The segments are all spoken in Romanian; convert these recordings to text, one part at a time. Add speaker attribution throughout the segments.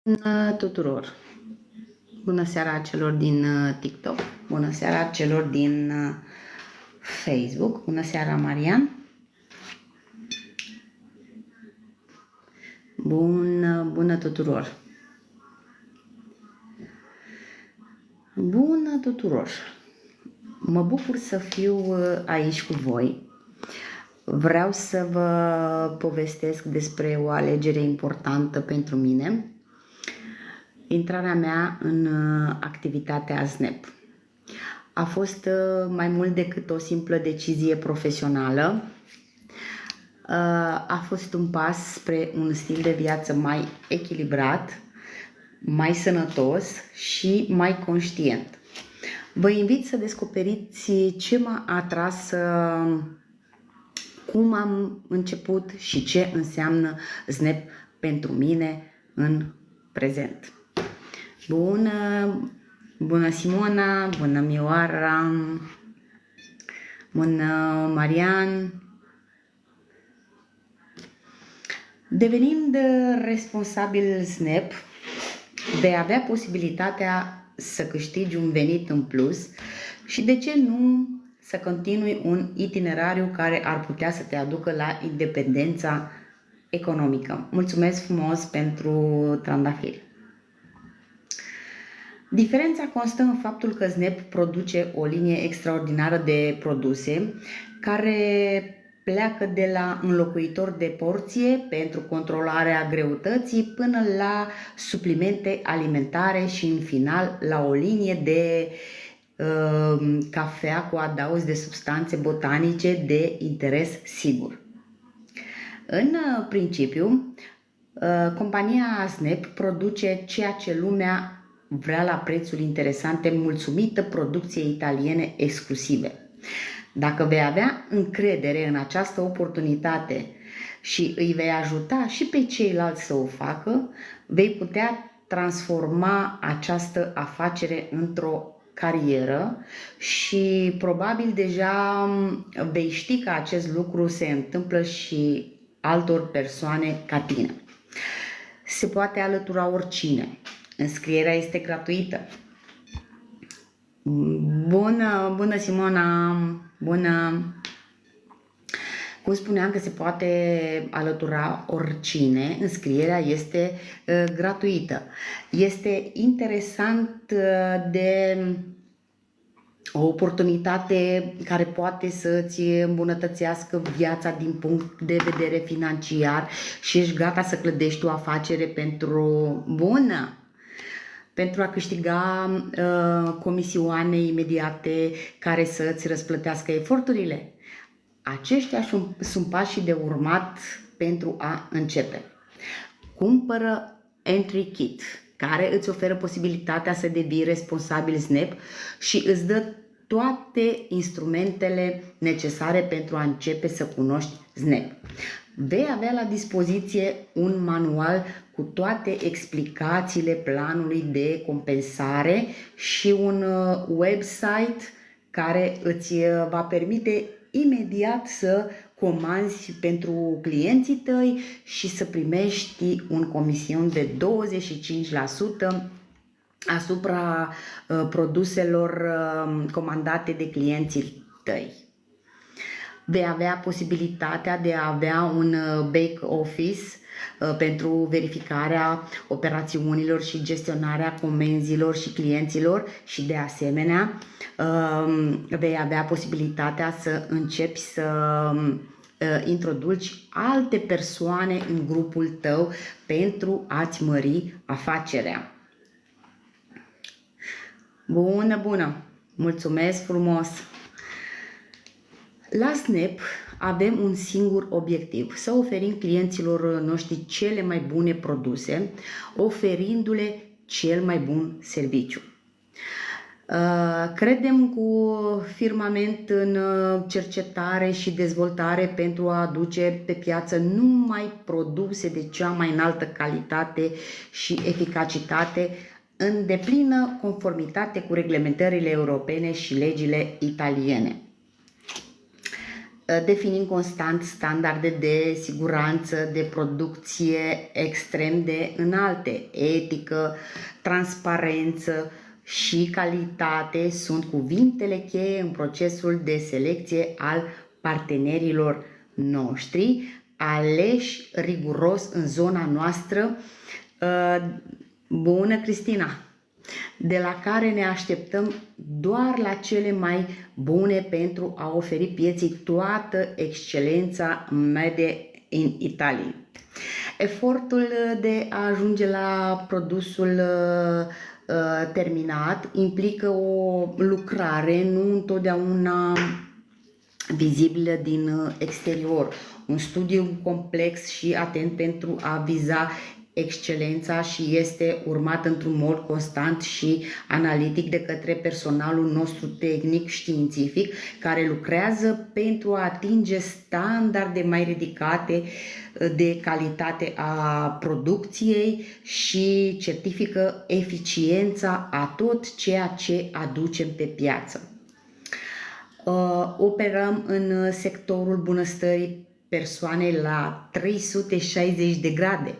Speaker 1: Bună tuturor! Bună seara celor din TikTok, bună seara celor din Facebook, bună seara Marian! Bună tuturor! Bună tuturor! Mă bucur să fiu aici cu voi. Vreau să vă povestesc despre o alegere importantă pentru mine. Intrarea mea în activitatea SNAP. A fost mai mult decât o simplă decizie profesională. A fost un pas spre un stil de viață mai echilibrat, mai sănătos și mai conștient. Vă invit să descoperiți ce m-a atras, cum am început și ce înseamnă SNAP pentru mine în prezent. Bună Simona, bună Mioara, bună Marian. Devenind responsabil SNAP, vei avea posibilitatea să câștigi un venit în plus și de ce nu să continui un itinerariu care ar putea să te aducă la independența economică. Mulțumesc frumos pentru trandafiri. Diferența constă în faptul că SNAP produce o linie extraordinară de produse care pleacă de la înlocuitor de porție pentru controlarea greutății până la suplimente alimentare și în final la o linie de cafea cu adaos de substanțe botanice de interes sigur. În principiu, compania SNAP produce ceea ce lumea vrea la prețuri interesante, mulțumită producției italiene exclusive. Dacă vei avea încredere în această oportunitate și îi vei ajuta și pe ceilalți să o facă, vei putea transforma această afacere într-o carieră și probabil deja vei ști că acest lucru se întâmplă și altor persoane ca tine. Se poate alătura oricine. Înscrierea este gratuită. Bună Simona, bună! Cum spuneam că se poate alătura oricine, înscrierea este gratuită. Este interesant de o oportunitate care poate să-ți îmbunătățească viața din punct de vedere financiar și ești gata să clădești o afacere pentru a câștiga comisioane imediate care să îți răsplătească eforturile. Aceștia sunt pașii de urmat pentru a începe. Cumpără Entry Kit, care îți oferă posibilitatea să devii responsabil SNAP și îți dă toate instrumentele necesare pentru a începe să cunoști SNAP. Vei avea la dispoziție un manual cu toate explicațiile planului de compensare și un website care îți va permite imediat să comanzi pentru clienții tăi și să primești un comision de 25% asupra produselor comandate de clienții tăi. Vei avea posibilitatea de a avea un back office pentru verificarea operațiunilor și gestionarea comenzilor și clienților și de asemenea vei avea posibilitatea să începi să introduci alte persoane în grupul tău pentru a-ți mări afacerea. Bună! Mulțumesc frumos! La SNAP avem un singur obiectiv, să oferim clienților noștri cele mai bune produse, oferindu-le cel mai bun serviciu. Credem cu firmament în cercetare și dezvoltare pentru a aduce pe piață numai produse de cea mai înaltă calitate și eficacitate, în deplină conformitate cu reglementările europene și legile italiene. definind constant standarde de siguranță, de producție extrem de înalte. Etică, transparență și calitate sunt cuvintele cheie în procesul de selecție al partenerilor noștri, aleși riguros în zona noastră. Bună, Cristina! De la care ne așteptăm doar la cele mai bune pentru a oferi pieții toată excelența Made in Italy. Efortul de a ajunge la produsul terminat implică o lucrare nu întotdeauna vizibilă din exterior, un studiu complex și atent pentru a viza excelența și este urmat într-un mod constant și analitic de către personalul nostru tehnic științific care lucrează pentru a atinge standarde mai ridicate de calitate a producției și certifică eficiența a tot ceea ce aducem pe piață. Operăm în sectorul bunăstării persoanei la 360 de grade.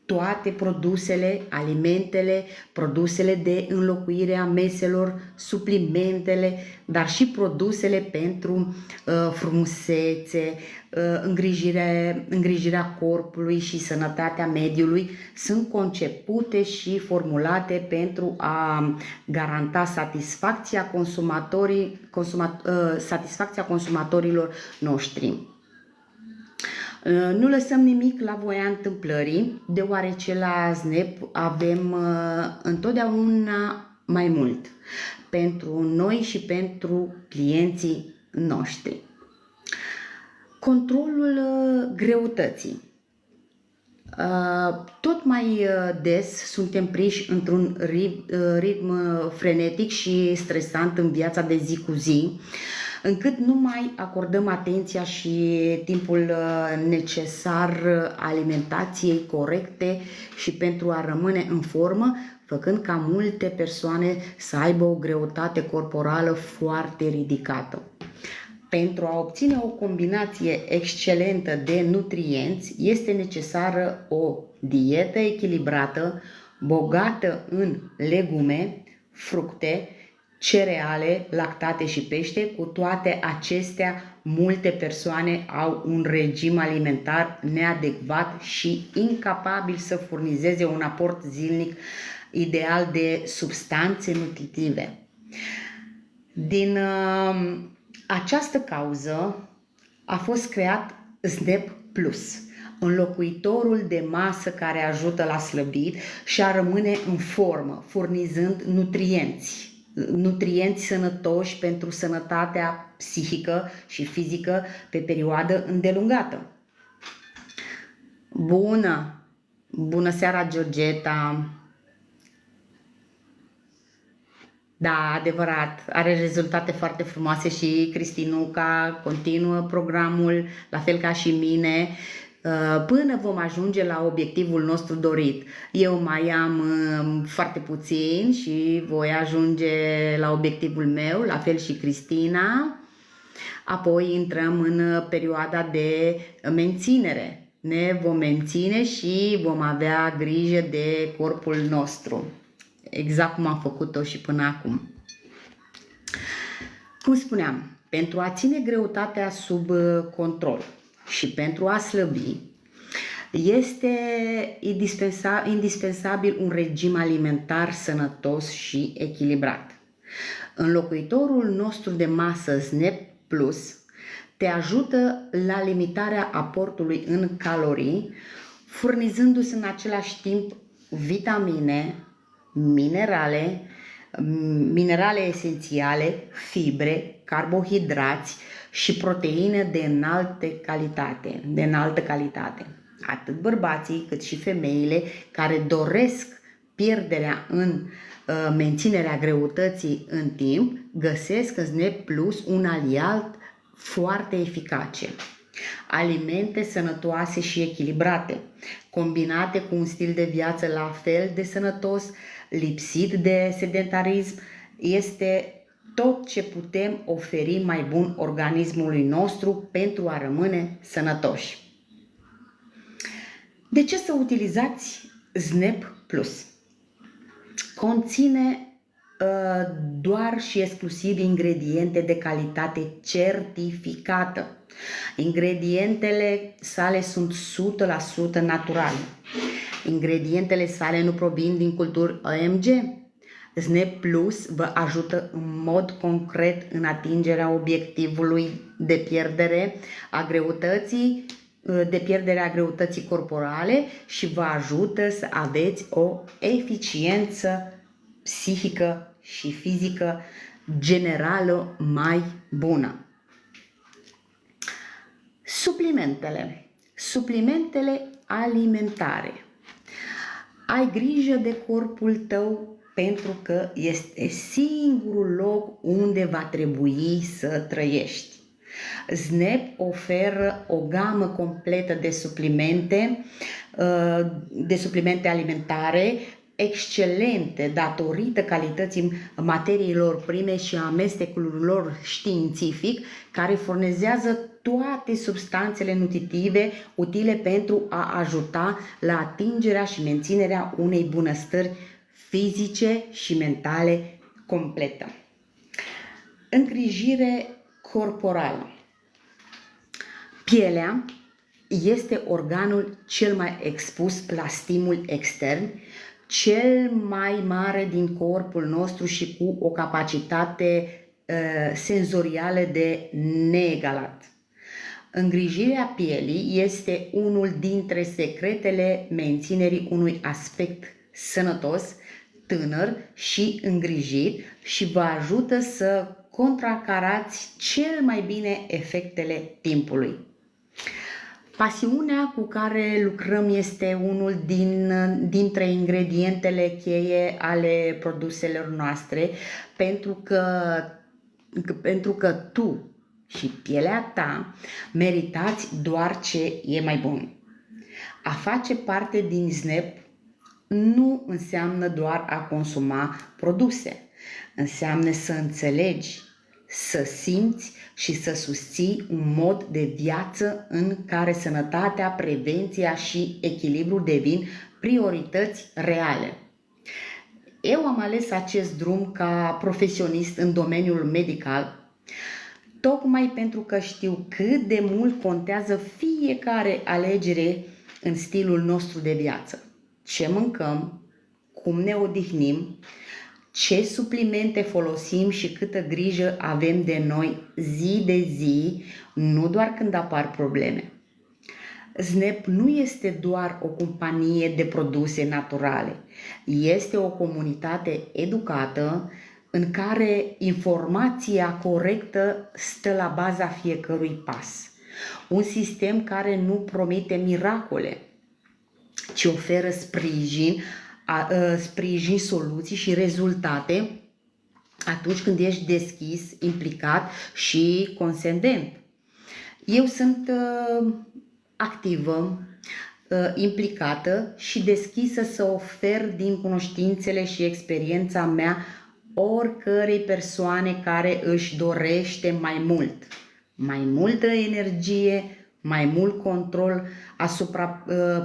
Speaker 1: Toate produsele, alimentele, produsele de înlocuire a meselor, suplimentele, dar și produsele pentru frumusețe, îngrijirea corpului și sănătatea mediului sunt concepute și formulate pentru a garanta satisfacția consumatorilor noștri. Nu lăsăm nimic la voia întâmplării, deoarece la SNEP avem întotdeauna mai mult pentru noi și pentru clienții noștri. Controlul greutății. Tot mai des suntem prinși într-un ritm frenetic și stresant în viața de zi cu zi, încât nu mai acordăm atenția și timpul necesar alimentației corecte și pentru a rămâne în formă, făcând ca multe persoane să aibă o greutate corporală foarte ridicată. Pentru a obține o combinație excelentă de nutrienți, este necesară o dietă echilibrată, bogată în legume, fructe, cereale, lactate și pește. Cu toate acestea, multe persoane au un regim alimentar neadecvat și incapabil să furnizeze un aport zilnic ideal de substanțe nutritive. Din această cauză a fost creat SNEP Plus, înlocuitorul de masă care ajută la slăbit și a rămâne în formă, furnizând nutrienți sănătoși pentru sănătatea psihică și fizică pe perioadă îndelungată. Bună seara, Georgeta! Da, adevărat, are rezultate foarte frumoase și Cristinuca continuă programul, la fel ca și mine, până vom ajunge la obiectivul nostru dorit. Eu mai am foarte puțin și voi ajunge la obiectivul meu, la fel și Cristina. Apoi intrăm în perioada de menținere. Ne vom menține și vom avea grijă de corpul nostru, exact cum am făcut-o și până acum. Cum spuneam, pentru a ține greutatea sub control și pentru a slăbi, este indispensabil un regim alimentar sănătos și echilibrat. Înlocuitorul nostru de masă SNEP Plus te ajută la limitarea aportului în calorii, furnizându-se în același timp vitamine, minerale esențiale, fibre, carbohidrați și proteine de înaltă calitate. Atât bărbații cât și femeile care doresc pierderea în menținerea greutății în timp, găsesc în SNEP Plus un aliat foarte eficace. Alimente sănătoase și echilibrate, combinate cu un stil de viață la fel de sănătos, lipsit de sedentarism, este tot ce putem oferi mai bun organismului nostru pentru a rămâne sănătoși. De ce să utilizați SNAP Plus? Conține doar și exclusiv ingrediente de calitate certificată. Ingredientele sale sunt 100% naturale. Ingredientele sale nu provin din culturi OMG. SNAP Plus vă ajută în mod concret în atingerea obiectivului de pierdere a greutății corporale și vă ajută să aveți o eficiență psihică și fizică generală mai bună. Suplimentele alimentare. Ai grijă de corpul tău pentru că este singurul loc unde va trebui să trăiești. SNAP oferă o gamă completă de suplimente alimentare excelente datorită calității materiilor prime și amestecului lor științific, care furnizează toate substanțele nutritive utile pentru a ajuta la atingerea și menținerea unei bunăstări fizice și mentale completă. Îngrijire corporală. Pielea este organul cel mai expus la stimuli externi, cel mai mare din corpul nostru și cu o capacitate senzorială de neegalat. Îngrijirea pielii este unul dintre secretele menținerii unui aspect sănătos, tânăr și îngrijit și vă ajută să contracarați cel mai bine efectele timpului. Pasiunea cu care lucrăm este unul dintre ingredientele cheie ale produselor noastre, pentru că tu și pielea ta meritați doar ce e mai bun. A face parte din SNAP nu înseamnă doar a consuma produse, înseamnă să înțelegi, să simți și să susții un mod de viață în care sănătatea, prevenția și echilibrul devin priorități reale. Eu am ales acest drum ca profesionist în domeniul medical, tocmai pentru că știu cât de mult contează fiecare alegere în stilul nostru de viață. Ce mâncăm, cum ne odihnim, ce suplimente folosim și câtă grijă avem de noi zi de zi, nu doar când apar probleme. SNAP nu este doar o companie de produse naturale, este o comunitate educată în care informația corectă stă la baza fiecărui pas. Un sistem care nu promite miracole, ci oferă sprijin, soluții și rezultate atunci când ești deschis, implicat și consecvent. Eu sunt activă, implicată și deschisă să ofer din cunoștințele și experiența mea oricărei persoane care își dorește mai multă energie, mai mult control asupra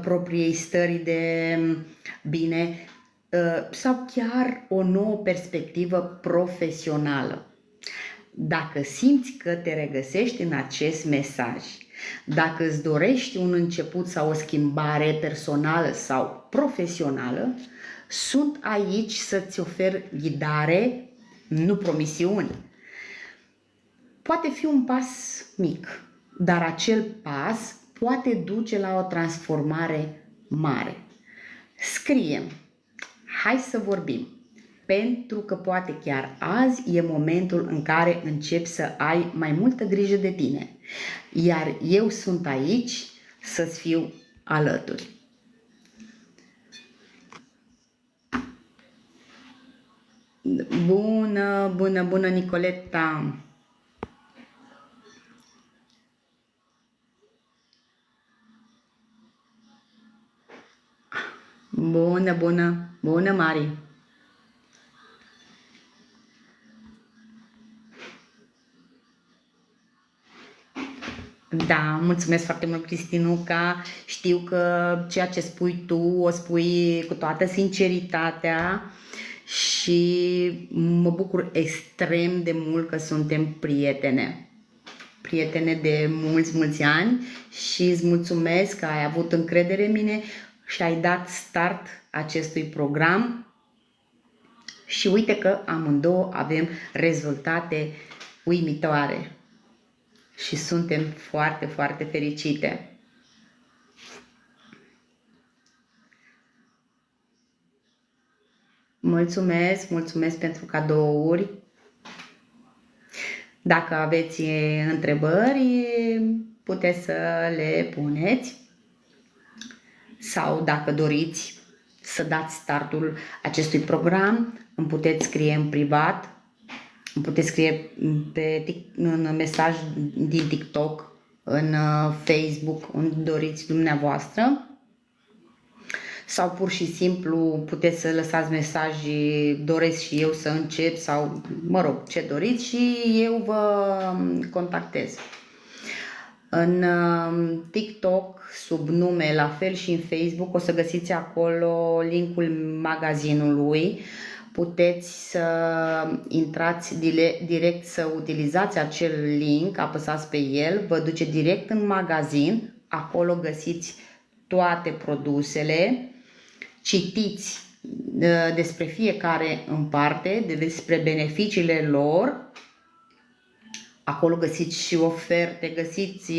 Speaker 1: propriei stări de bine sau chiar o nouă perspectivă profesională. Dacă simți că te regăsești în acest mesaj, dacă îți dorești un început sau o schimbare personală sau profesională, sunt aici să-ți ofer ghidare, nu promisiuni. Poate fi un pas mic, dar acel pas poate duce la o transformare mare. Scrie-mi, hai să vorbim, pentru că poate chiar azi e momentul în care începi să ai mai multă grijă de tine, iar eu sunt aici să-ți fiu alături. Bună, Nicoleta! Bună, Mari! Da, mulțumesc foarte mult, Cristinuca. Știu că ceea ce spui tu o spui cu toată sinceritatea și mă bucur extrem de mult că suntem prietene de mulți ani și îți mulțumesc că ai avut încredere în mine și ai dat start acestui program și uite că amândouă avem rezultate uimitoare și suntem foarte fericite. Mulțumesc pentru cadouri. Dacă aveți întrebări, puteți să le puneți sau dacă doriți să dați startul acestui program, îmi puteți scrie în privat, îmi puteți scrie în mesaj din TikTok, în Facebook, unde doriți dumneavoastră. Sau pur și simplu puteți să lăsați mesaje, doresc și eu să încep sau, mă rog, ce doriți și eu vă contactez. În TikTok, sub nume, la fel și în Facebook, o să găsiți acolo linkul magazinului. Puteți să intrați direct, să utilizați acel link, apăsați pe el, vă duce direct în magazin, acolo găsiți toate produsele, citiți despre fiecare în parte, despre beneficiile lor, acolo găsiți și oferte, găsiți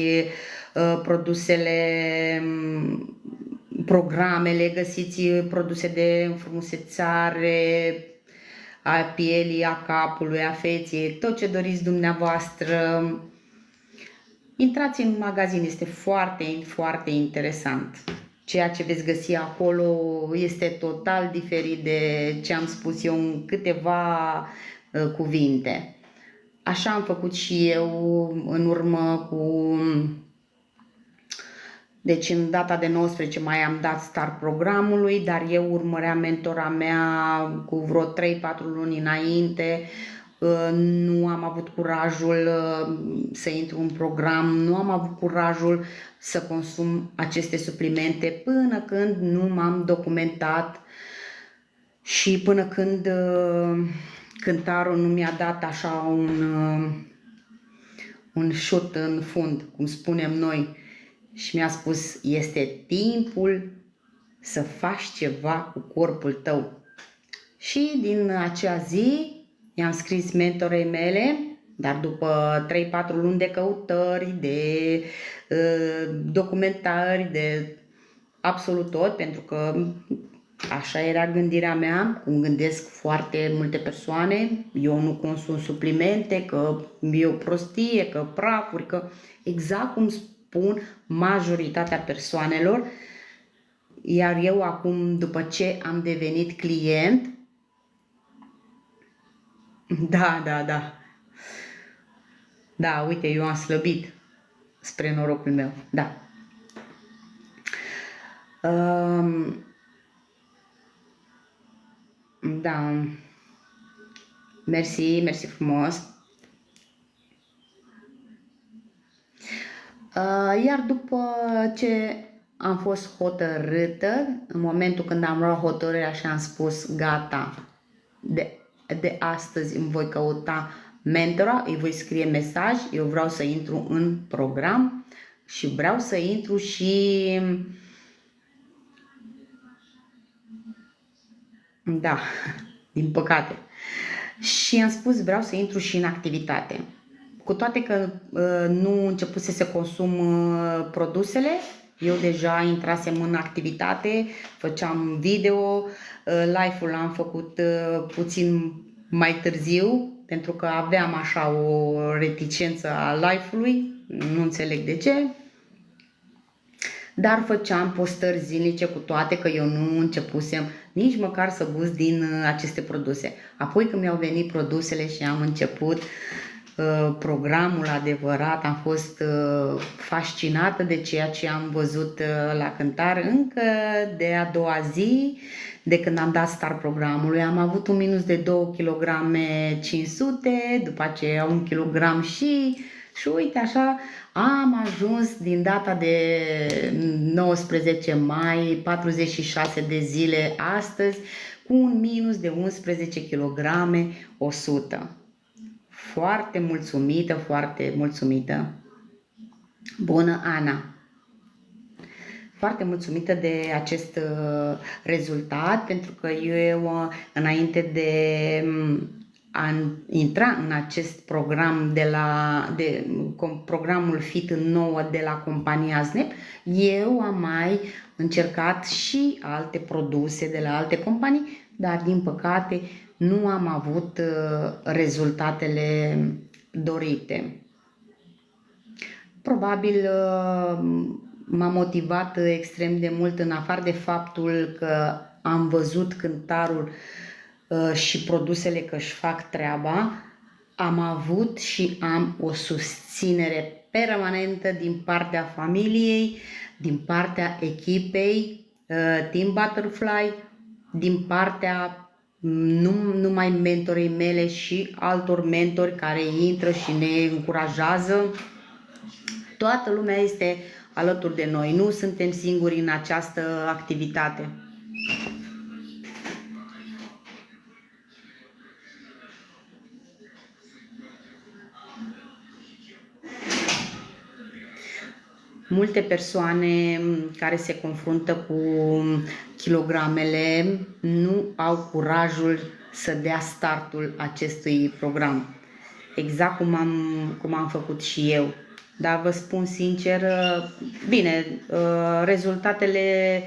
Speaker 1: produsele, programele, găsiți produse de înfrumusețare a pielii, a capului, a feței, tot ce doriți dumneavoastră. Intrați în magazin, este foarte interesant. Ceea ce veți găsi acolo este total diferit de ce am spus eu în câteva cuvinte. Așa am făcut și eu în urmă cu... Deci în data de 19 mai am dat start programului, dar eu urmăream mentora mea cu vreo 3-4 luni înainte. Nu am avut curajul să intru în program, nu am avut curajul să consum aceste suplimente până când nu m-am documentat și până când cântarul nu mi-a dat așa un șut în fund, cum spunem noi, și mi-a spus: este timpul să faci ceva cu corpul tău. Și din acea zi i-am scris mentorei mele, dar după 3-4 luni de căutări, de documentări, de absolut tot, pentru că așa era gândirea mea, cum gândesc foarte multe persoane, eu nu consum suplimente, că e o prostie, că prafuri, că exact cum spun majoritatea persoanelor, iar eu acum, după ce am devenit client, da, uite, eu am slăbit spre norocul meu, da. Da, mersi frumos. Iar după ce am fost hotărâtă, în momentul când am luat hotărârea și am spus gata, de astăzi îmi voi căuta mentora, îi voi scrie mesaj, eu vreau să intru în program și vreau să intru și... Da, din păcate. Și am spus vreau să intru și în activitate. Cu toate că nu începuse să consum produsele, eu deja intrasem în activitate, făceam video, live-ul l-am făcut puțin mai târziu, pentru că aveam așa o reticență a live-ului, nu înțeleg de ce. Dar făceam postări zilnice, cu toate că eu nu începusem nici măcar să gust din aceste produse. Apoi când mi-au venit produsele și am început programul adevărat, am fost fascinată de ceea ce am văzut la cântar. Încă de a doua zi, de când am dat start programului, am avut un minus de 2 kg 500, după aceea 1 kg și Și uite așa, am ajuns din data de 19 mai, 46 de zile astăzi, cu un minus de 11 kg 100. Foarte mulțumită, foarte mulțumită. Bună, Ana! Foarte mulțumită de acest rezultat, pentru că eu, înainte de a intra în acest program de programul Fit în 9 de la compania SNAP, eu am mai încercat și alte produse de la alte companii, dar din păcate nu am avut rezultatele dorite. Probabil m-a motivat extrem de mult, în afară de faptul că am văzut cântarul și produsele că își fac treaba, am avut și am o susținere permanentă din partea familiei, din partea echipei Team Butterfly, din partea nu numai mentorii mele și altor mentori care intră și ne încurajează. Toată lumea este alături de noi, nu suntem singuri în această activitate. Multe persoane care se confruntă cu kilogramele nu au curajul să dea startul acestui program. Exact cum am făcut și eu. Dar vă spun sincer, bine, rezultatele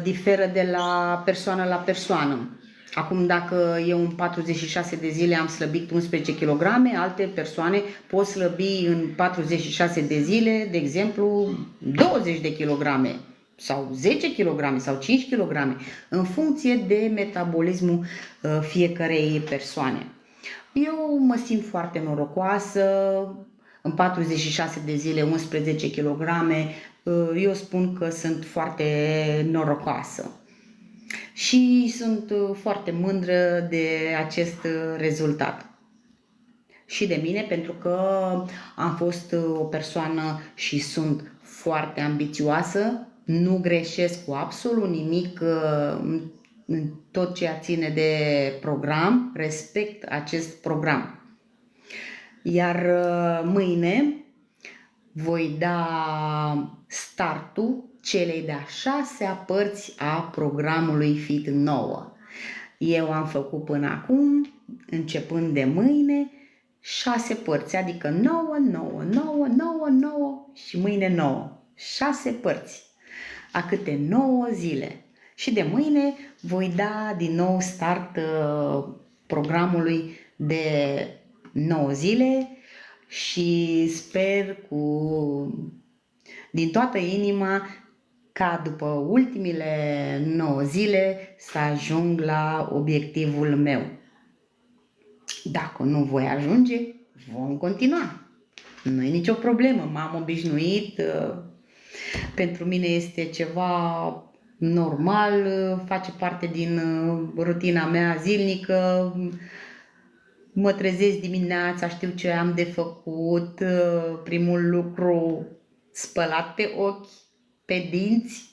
Speaker 1: diferă de la persoană la persoană. Acum, dacă eu în 46 de zile am slăbit 11 kg, alte persoane pot slăbi în 46 de zile, de exemplu, 20 de kg sau 10 kg sau 5 kg, în funcție de metabolismul fiecarei persoane. Eu mă simt foarte norocoasă, în 46 de zile 11 kg, eu spun că sunt foarte norocoasă. Și sunt foarte mândră de acest rezultat. Și de mine, pentru că am fost o persoană și sunt foarte ambițioasă, nu greșesc cu absolut nimic în tot ceea ține de program, respect acest program. Iar mâine voi da startul celei de-a 6-a părți a programului Fit 9. Eu am făcut până acum, începând de mâine, 6 părți, adică 9, 9, 9, 9, 9 și mâine 9. 6 părți, a câte 9 zile. Și de mâine voi da din nou start programului de 9 zile și sper din toată inima ca după ultimile 9 zile să ajung la obiectivul meu. Dacă nu voi ajunge, vom continua. Nu e nicio problemă, m-am obișnuit, pentru mine este ceva normal, face parte din rutina mea zilnică. Mă trezesc dimineața, știu ce am de făcut, primul lucru, spălat pe ochi, pe dinți,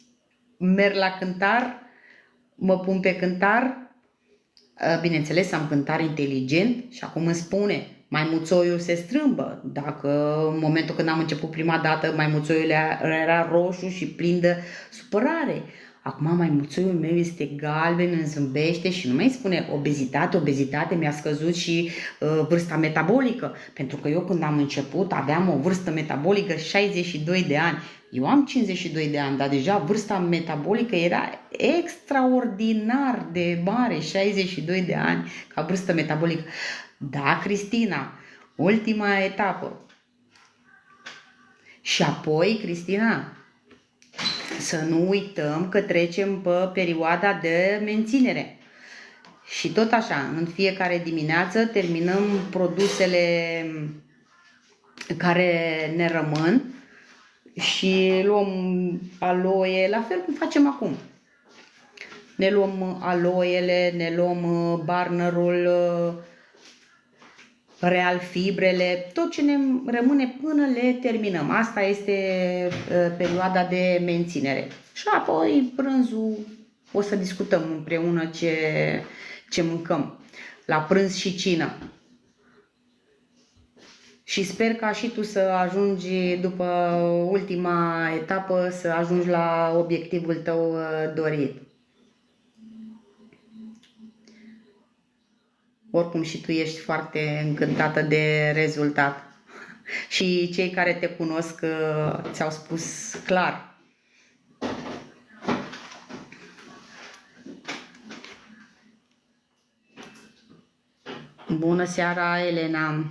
Speaker 1: merg la cântar, mă pun pe cântar, bineînțeles am cântar inteligent și acum îmi spune, maimuțoiul se strâmbă. Dacă în momentul când am început prima dată, maimuțoiul era roșu și plin de supărare. Acum maimuțoiul meu este galben, îmi zâmbește și nu mai spune obezitate, mi-a scăzut și vârsta metabolică. Pentru că eu când am început aveam o vârstă metabolică 62 de ani. Eu am 52 de ani, dar deja vârsta metabolică era extraordinar de mare, 62 de ani ca vârstă metabolică. Da, Cristina, ultima etapă. Și apoi, Cristina, să nu uităm că trecem pe perioada de menținere. Și tot așa, în fiecare dimineață terminăm produsele care ne rămân și luăm aloe, la fel cum facem acum. Ne luăm aloele, ne luăm barnerul, real fibrele, tot ce ne rămâne până le terminăm. Asta este perioada de menținere. Și apoi prânzul o să discutăm împreună ce mâncăm. La prânz și cină. Și sper ca și tu să ajungi după ultima etapă, să ajungi la obiectivul tău dorit. Oricum și tu ești foarte încântată de rezultat. Și cei care te cunosc ți-au spus clar. Bună seara, Elena!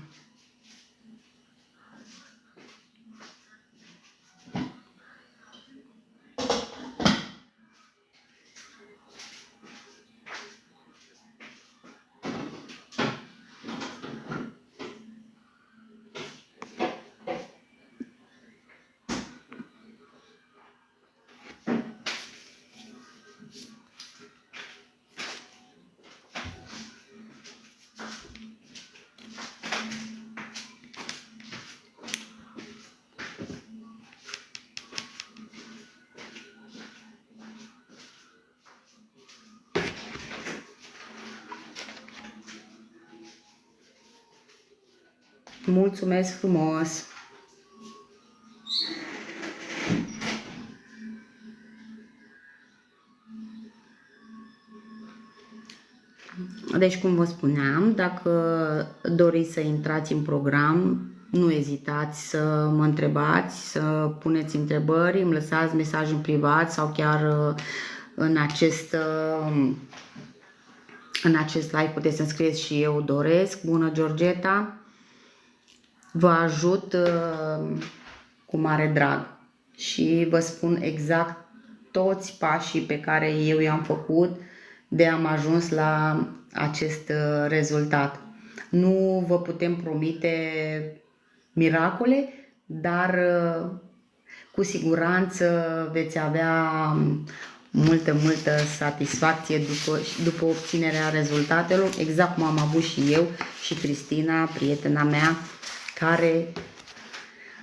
Speaker 1: Mulțumesc frumos! Deci, cum vă spuneam, dacă doriți să intrați în program, nu ezitați să mă întrebați, să puneți întrebări, îmi lăsați mesaj în privat sau chiar în acest live puteți să-mi scrieți și eu doresc. Bună, Georgeta! Vă ajut cu mare drag și vă spun exact toți pașii pe care eu i-am făcut de am ajuns la acest rezultat. Nu vă putem promite miracole, dar cu siguranță veți avea multă satisfacție după obținerea rezultatelor, exact cum am avut și eu și Cristina, prietena mea, care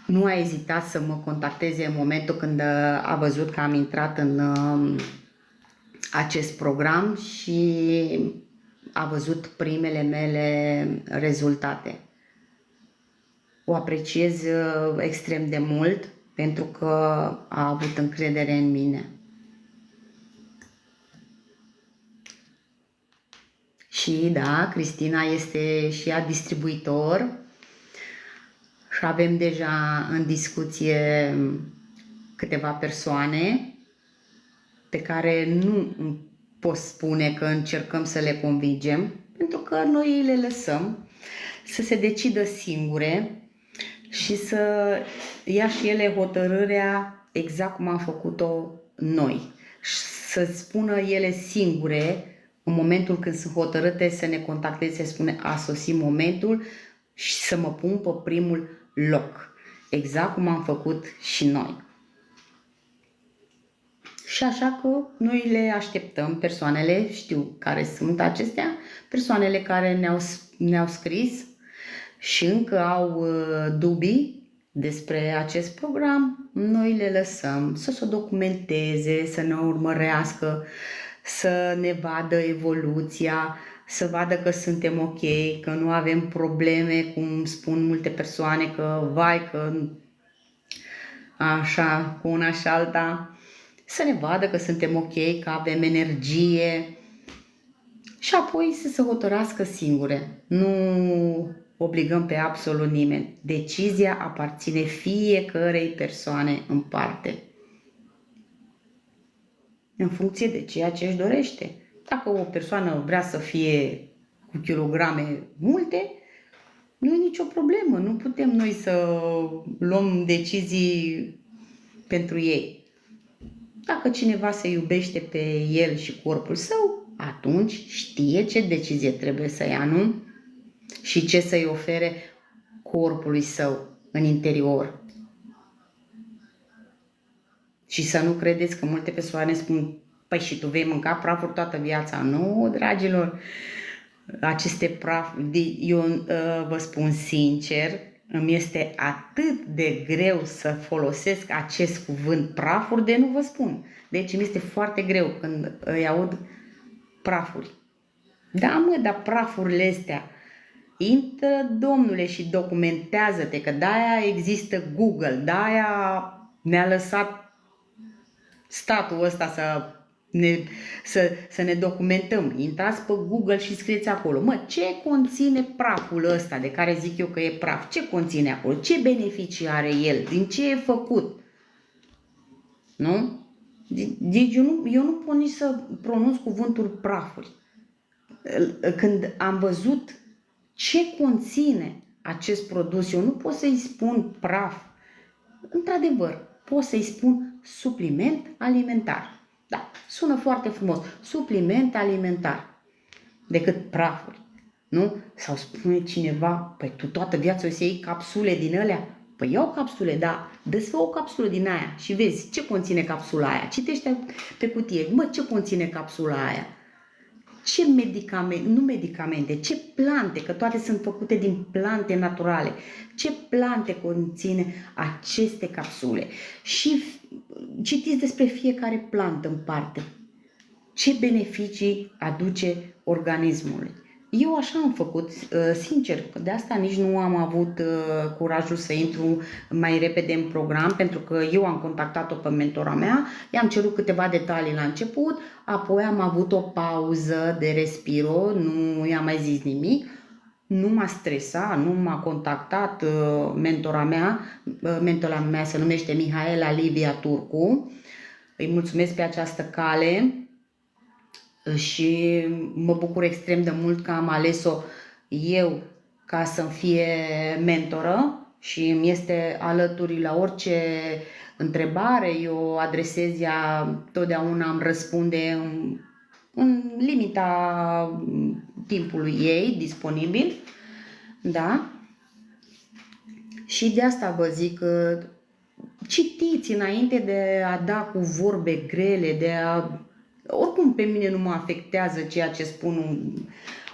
Speaker 1: nu a ezitat să mă contacteze în momentul când a văzut că am intrat în acest program și a văzut primele mele rezultate. O apreciez extrem de mult pentru că a avut încredere în mine. Și da, Cristina este și ea distribuitor și avem deja în discuție câteva persoane pe care nu pot spune că încercăm să le convingem, pentru că noi le lăsăm să se decidă singure și să ia și ele hotărârea exact cum am făcut-o noi. Să spună ele singure, în momentul când sunt hotărâte să ne contacteze, se spune a sosit momentul și să mă pun pe primul loc. Exact cum am făcut și noi. Și așa că noi le așteptăm, persoanele, știu care sunt acestea, persoanele care ne-au scris și încă au dubii despre acest program, noi le lăsăm să se documenteze, să ne urmărească, să ne vadă evoluția, să vadă că suntem ok, că nu avem probleme, cum spun multe persoane, că vai, că așa, cu una și alta, să ne vadă că suntem ok, că avem energie și apoi să se hotărască singure. Nu obligăm pe absolut nimeni. Decizia aparține fiecărei persoane în parte, în funcție de ceea ce își dorește. Dacă o persoană vrea să fie cu kilograme multe, nu e nicio problemă. Nu putem noi să luăm decizii pentru ei. Dacă cineva se iubește pe el și corpul său, atunci știe ce decizie trebuie să ia, nu? Și ce să-i ofere corpului său în interior. Și să nu credeți că multe persoane spun, păi și tu vei mânca prafuri toată viața. Nu, dragilor, aceste prafuri. Eu vă spun sincer, îmi este atât de greu să folosesc acest cuvânt prafuri de nu vă spun. Deci îmi este foarte greu când îi aud prafuri. Da, mă, dar prafurile astea, intră, domnule, și documentează-te, că de-aia există Google, de-aia ne-a lăsat statul ăsta să ne documentăm. Intrați pe Google și scrieți acolo. Mă, ce conține praful ăsta de care zic eu că e praf? Ce conține acolo? Ce beneficii are el? Din ce e făcut? Nu? Deci eu nu pot nici să pronunț cuvântul prafuri. Când am văzut ce conține acest produs, eu nu pot să-i spun praf. Într-adevăr, pot să-i spun supliment alimentar. Da, sună foarte frumos. Supliment alimentar. Decât prafuri. Nu? Sau spune cineva, păi tu toată viața o să iei capsule din alea? Păi iau capsule, da, dă-ți o capsulă din aia și vezi ce conține capsula aia. Citește pe cutie, mă, ce conține capsula aia? Ce medicamente, nu medicamente, ce plante, că toate sunt făcute din plante naturale, ce plante conține aceste capsule și citiți despre fiecare plantă în parte, ce beneficii aduce organismului. Eu așa am făcut, sincer, de asta nici nu am avut curajul să intru mai repede în program, pentru că eu am contactat-o pe mentora mea, i-am cerut câteva detalii la început, apoi am avut o pauză de respiro, nu i-am mai zis nimic, nu m-a stresat, nu m-a contactat mentora mea se numește Mihaela Livia Turcu, îi mulțumesc pe această cale. Și mă bucur extrem de mult că am ales-o eu ca să-mi fie mentoră și îmi este alături la orice întrebare eu adresez, ea totdeauna îmi răspunde în limita timpului ei disponibil, da? Și de asta vă zic că citiți înainte de a da cu vorbe grele, oricum pe mine nu mă afectează ceea ce spun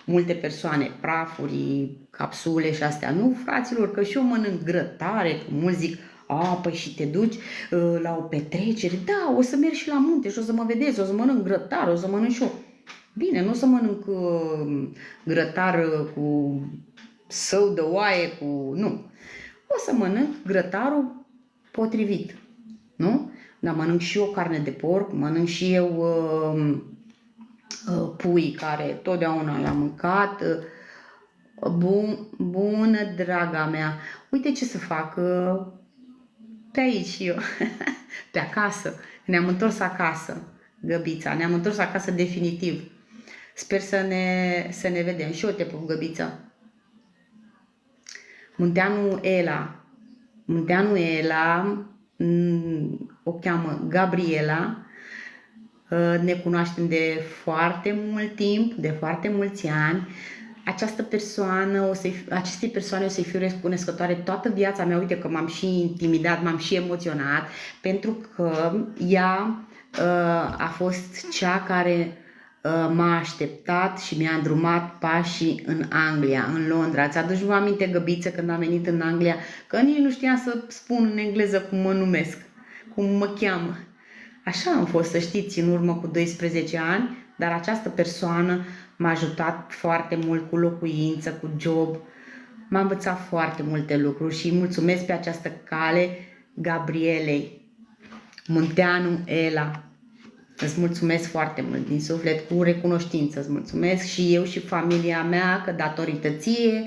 Speaker 1: multe persoane, prafuri, capsule și astea. Nu, fraților, că și eu mănânc grătare, că mulți zic, păi și te duci la o petrecere, da, o să merg și la munte și o să mă vedeți, o să mănânc grătar, o să mănânc și eu. Bine, nu o să mănânc grătar cu său de oaie, nu. O să mănânc grătarul potrivit, nu? Dar mănânc și eu carne de porc, mănânc și eu pui care totdeauna l-am mâncat. Bună, draga mea! Uite ce să fac pe aici eu, pe acasă. Ne-am întors acasă, Găbița, ne-am întors acasă definitiv. Sper să ne vedem. Și eu te pup, Găbiță. Munteanu Ela, o cheamă Gabriela, ne cunoaștem de foarte mult timp, de foarte mulți ani. Acestei persoane o să-i fiu recunoscătoare toată viața mea. Uite că m-am și intimidat, m-am și emoționat, pentru că ea a fost cea care m-a așteptat și mi-a îndrumat pașii în Anglia, în Londra. Ți-aduci aminte, Găbiță, când am venit în Anglia, că nici nu știam să spun în engleză cum mă numesc, cum mă cheamă. Așa am fost, să știți, în urmă cu 12 ani, dar această persoană m-a ajutat foarte mult cu locuință, cu job. M-a învățat foarte multe lucruri și mulțumesc pe această cale Gabrielei Munteanu Ela. Îți mulțumesc foarte mult din suflet, cu recunoștință îți mulțumesc și eu și familia mea, că datorită ție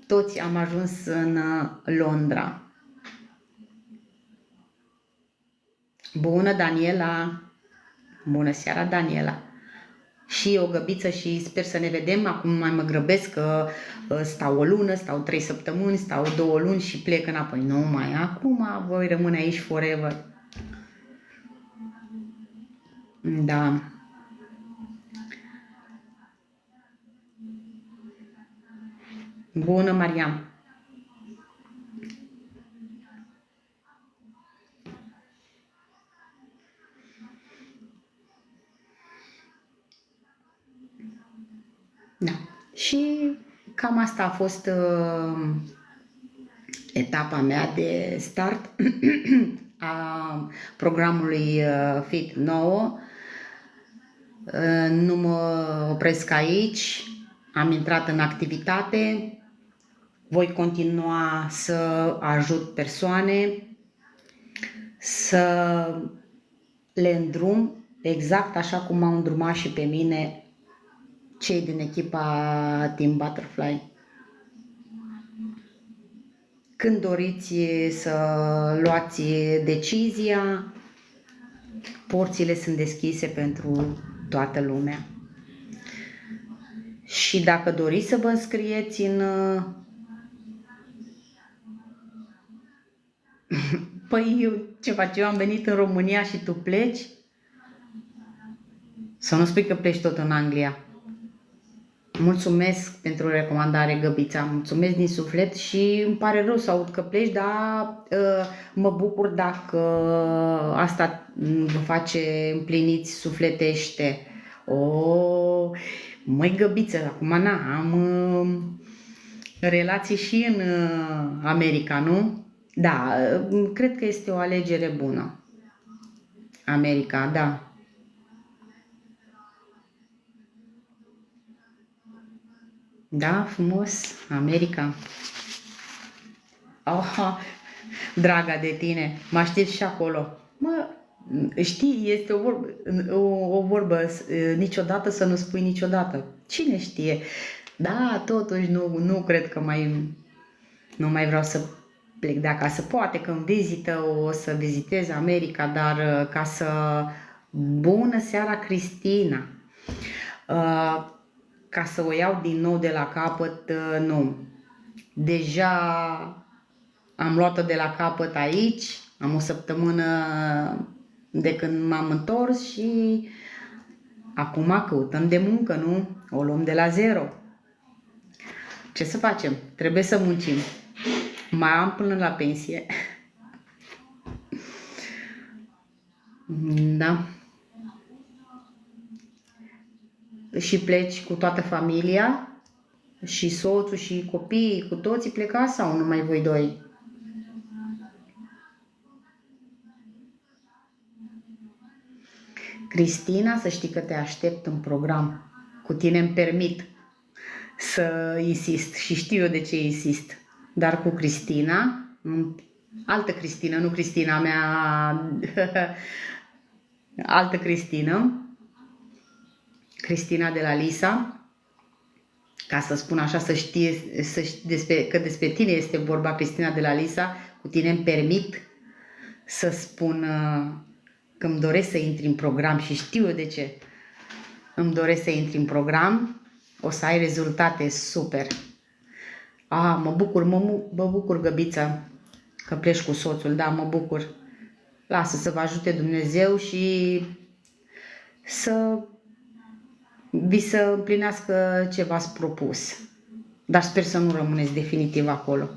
Speaker 1: toți am ajuns în Londra. Bună, Daniela! Bună seara, Daniela! Și eu, Găbiță, și sper să ne vedem. Acum mai mă grăbesc că stau o lună, stau 3 săptămâni, stau 2 luni și plec înapoi. Nu mai, acum voi rămâne aici forever. Da. Bună, Mariam. Da. Și cam asta a fost etapa mea de start a programului Fit 9. Nu mă opresc aici, am intrat în activitate, voi continua să ajut persoane, să le îndrum exact așa cum m-au îndrumat și pe mine cei din echipa Team Butterfly. Când doriți să luați decizia, porțile sunt deschise pentru toată lumea. Și dacă doriți să vă înscrieți în... Păi eu, ce fac? Eu am venit în România și tu pleci? Să nu spui că pleci tot în Anglia. Mulțumesc pentru recomandare, Găbița, mulțumesc din suflet și îmi pare rău să aud că pleci, dar mă bucur dacă asta vă face împliniți sufletește. Măi, Găbiță, acum am relații și în America, nu? Da, cred că este o alegere bună. America, da. Da, frumos, America. Oh, draga de tine, mă aștept și acolo. Mă, știi, este o vorbă, niciodată să nu spui niciodată. Cine știe? Da, totuși nu cred că nu mai vreau să plec de acasă. Poate că în vizită o să vizitez America, dar ca să... Bună seara, Cristina! Ca să o iau din nou de la capăt, nu. Deja am luat-o de la capăt aici, am o săptămână de când m-am întors și acum căutăm de muncă, nu? O luăm de la zero. Ce să facem? Trebuie să muncim. Mai am până la pensie. Da. Și pleci cu toată familia? Și soțul și copiii, cu toții plecați sau numai voi doi? Cristina, să știi că te aștept în program. Cu tine îmi permit să insist și știu eu de ce insist. Dar cu Cristina, altă Cristina, nu Cristina mea, altă Cristina, Cristina de la Lisa, ca să spun așa, să știi că despre tine este vorba, Cristina de la Lisa, cu tine îmi permit să spun că îmi doresc să intri în program și știu eu de ce îmi doresc să intri în program, o să ai rezultate super. Mă bucur, Găbița, că pleci cu soțul, da, mă bucur. Lasă să vă ajute Dumnezeu și să vi să împlinească ce v-ați propus. Dar sper să nu rămâneți definitiv acolo.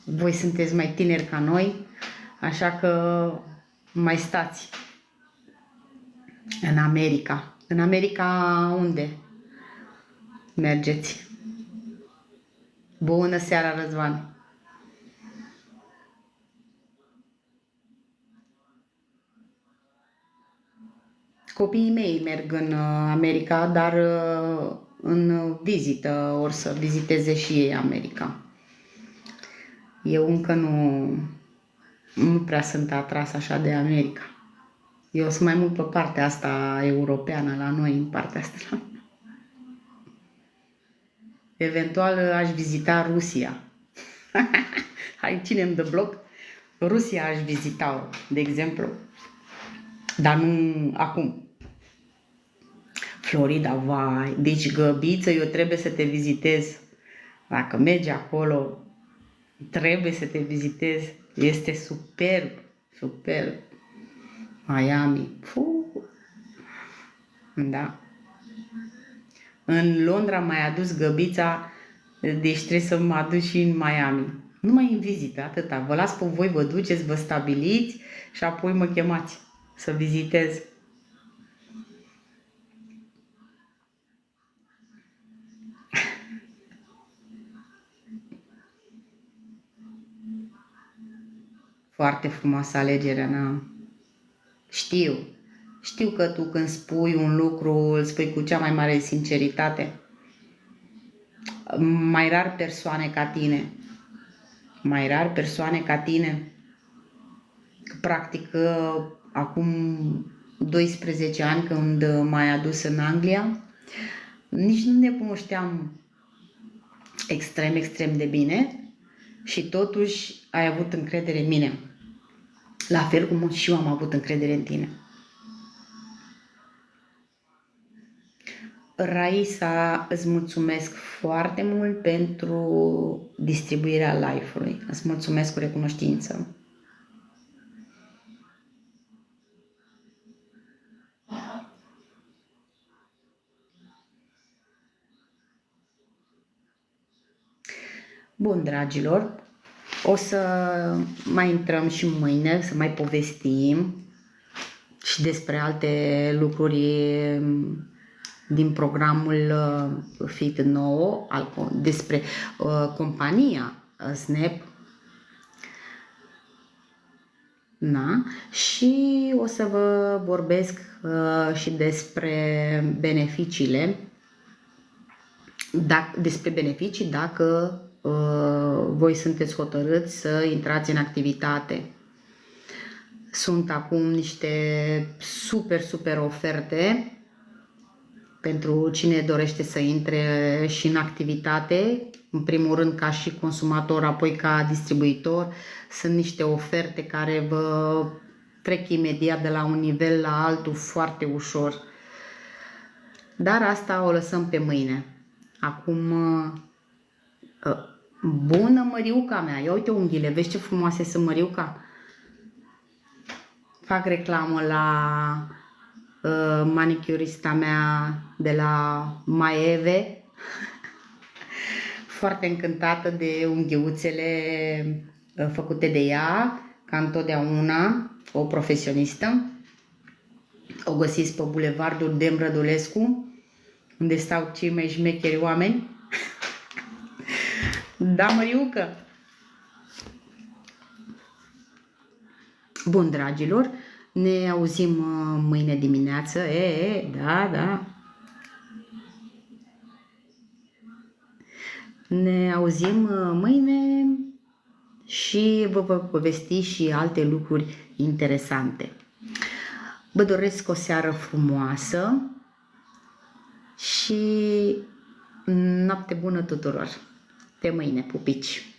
Speaker 1: Voi sunteți mai tineri ca noi, așa că mai stați în America. În America unde mergeți? Bună seara, Răzvan! Copiii mei merg în America, dar în vizită, or să viziteze și ei America. Eu încă nu prea sunt atras așa de America. Eu sunt mai mult pe partea asta europeană, la noi, în partea asta. Eventual aș vizita Rusia. Hai, cine îmi dă bloc? Rusia aș vizita, de exemplu. Dar nu acum. Florida, vai, deci Găbiță, eu trebuie să te vizitez. Dacă mergi acolo, trebuie să te vizitezi. Este superb, superb. Miami, da. În Londra m-ai adus, Găbița, deci trebuie să mă aduci și în Miami. Numai în vizită, atâta. Vă las pe voi, vă duceți, vă stabiliți și apoi mă chemați să vizitez. Foarte frumoasă alegerea, na. Știu. Știu că tu când spui un lucru, îl spui cu cea mai mare sinceritate. Mai rar persoane ca tine. Mai rar persoane ca tine. Practic, acum 12 ani când m-ai adus în Anglia, nici nu ne cunoșteam extrem de bine și totuși ai avut încredere în mine. La fel cum și eu am avut încredere în tine. Raisa, îți mulțumesc foarte mult pentru distribuirea live-ului. Îți mulțumesc cu recunoștință. Bun, dragilor, o să mai intrăm și mâine, să mai povestim și despre alte lucruri din programul Fit nou, despre compania Snap. Da? Și o să vă vorbesc și despre beneficiile, despre beneficii dacă voi sunteți hotărâți să intrați în activitate. Sunt acum niște super oferte pentru cine dorește să intre și în activitate, în primul rând ca și consumator, apoi ca distribuitor. Sunt niște oferte care vă trec imediat de la un nivel la altul foarte ușor. Dar asta o lăsăm pe mâine. Acum, bună Măriuca mea, ia uite unghiile, vezi ce frumoase sunt, Măriuca? Fac reclamă la manicurista mea de la Maeve. Foarte încântată de unghiuțele făcute de ea, ca întotdeauna, o profesionistă. O găsiți pe Bulevardul Dem Rădulescu, unde stau cei mai șmecheri oameni. Da, Măriucă? Bun, dragilor, ne auzim mâine dimineață. Da. Ne auzim mâine și vă voi povesti și alte lucruri interesante. Vă doresc o seară frumoasă și noapte bună tuturor. Pe mâine, pupici!